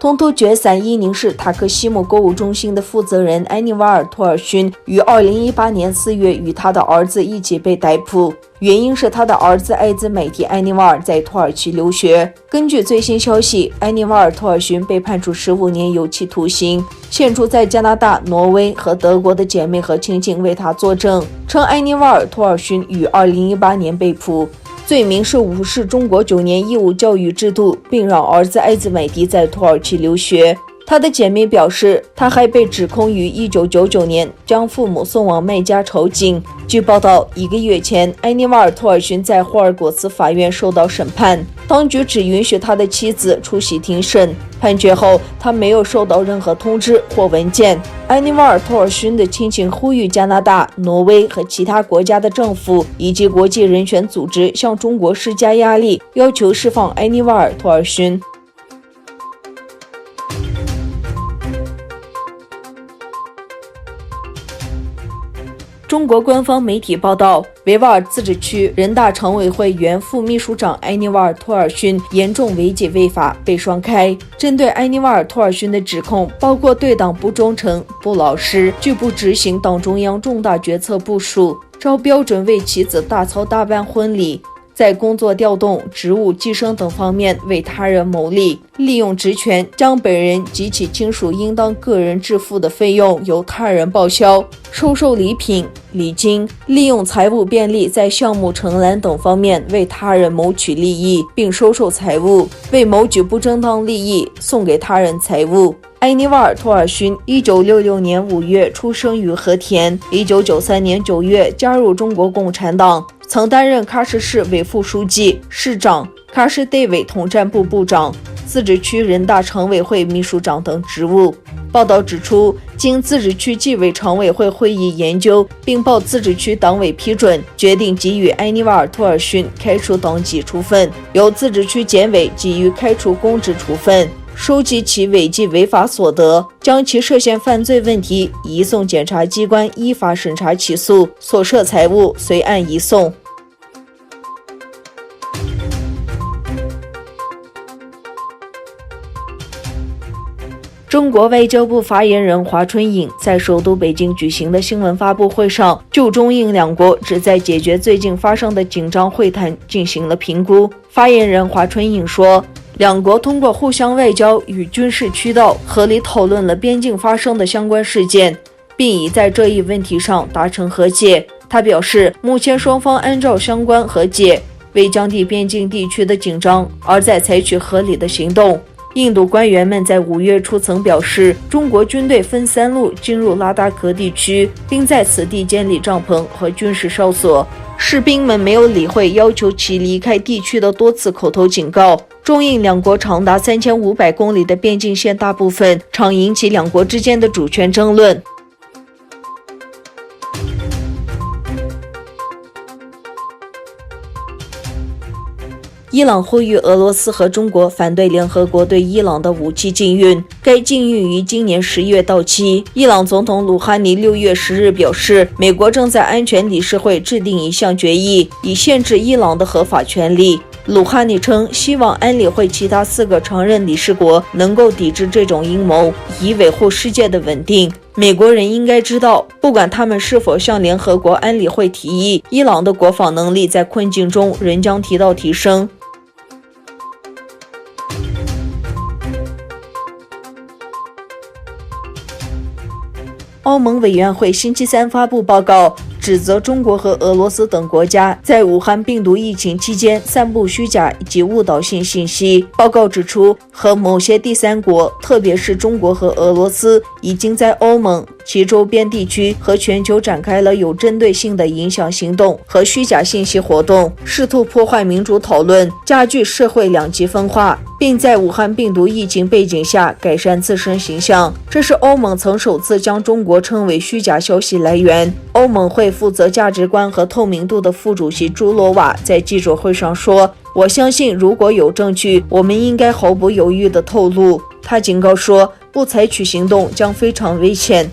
通途决散伊宁市塔克西姆购物中心的负责人安妮瓦尔·托尔逊于2018年4月与他的儿子一起被逮捕，原因是他的儿子艾兹美蒂·安妮瓦尔在土耳其留学。根据最新消息，安妮瓦尔·托尔逊被判处15年有期徒刑。现住在加拿大、挪威和德国的姐妹和亲戚为他作证，称安妮瓦尔·托尔逊于2018年被捕。罪名是无视中国9年义务教育制度，并让儿子艾兹美蒂在土耳其留学。他的姐妹表示，他还被指控于1999年将父母送往麦加囚禁。据报道，1个月前，安妮瓦尔·托尔逊在霍尔果斯法院受到审判，当局只允许他的妻子出席庭审。判决后，他没有收到任何通知或文件。安妮瓦尔·托尔逊的亲戚呼吁加拿大、挪威和其他国家的政府以及国际人权组织向中国施加压力，要求释放安妮瓦尔·托尔逊。中国官方媒体报道，维吾尔自治区人大常委会原副秘书长安妮瓦尔·托尔逊严重违纪违法，被双开。针对安妮瓦尔·托尔逊的指控，包括对党不忠诚、不老实、拒不执行党中央重大决策部署、照标准为妻子大操大办婚礼，在工作调动、职务晋升等方面为他人谋利，利用职权将本人及其亲属应当个人支付的费用由他人报销，收受礼品、礼金，利用财务便利在项目承揽等方面为他人谋取利益，并收受财物，为谋取不正当利益送给他人财物。安妮瓦尔·托尔逊1966年5月出生于和田，1993年9月加入中国共产党，曾担任喀什市委副书记、市长、喀什地委统战部部长、自治区人大常委会秘书长等职务。报道指出，经自治区纪委常委会会议研究并报自治区党委批准，决定给予安妮瓦尔·托尔逊开除党籍处分，由自治区检委给予开除公职处分，收集其违纪违法所得，将其涉嫌犯罪问题移送检察机关依法审查起诉，所涉财物随案移送。中国外交部发言人华春莹在首都北京举行的新闻发布会上，就中印两国旨在解决最近发生的紧张会谈进行了评估。发言人华春莹说，两国通过互相外交与军事渠道合理讨论了边境发生的相关事件，并已在这一问题上达成和解。他表示，目前双方按照相关和解，为降低边境地区的紧张而在采取合理的行动。印度官员们在5月初曾表示，中国军队分3路进入拉达克地区，并在此地建立帐篷和军事哨所。士兵们没有理会要求其离开地区的多次口头警告。中印两国长达3500公里的边境线大部分常引起两国之间的主权争论。伊朗呼吁俄罗斯和中国反对联合国对伊朗的武器禁运，该禁运于今年10月到期。伊朗总统鲁哈尼6月10日表示，美国正在安全理事会制定一项决议，以限制伊朗的合法权利。鲁哈尼称，希望安理会其他4个常任理事国能够抵制这种阴谋，以维护世界的稳定。美国人应该知道，不管他们是否向联合国安理会提议，伊朗的国防能力在困境中仍将提升。欧盟委员会星期三发布报告，指责中国和俄罗斯等国家在武汉病毒疫情期间散布虚假及误导性信息。报告指出，和某些第三国，特别是中国和俄罗斯，已经在欧盟、其周边地区和全球展开了有针对性的影响行动和虚假信息活动，试图破坏民主讨论，加剧社会两极分化，并在武汉病毒疫情背景下改善自身形象。这是欧盟曾首次将中国称为虚假消息来源。欧盟会负责价值观和透明度的副主席朱罗瓦在记者会上说，我相信如果有证据，我们应该毫不犹豫地透露。他警告说，不采取行动将非常危险。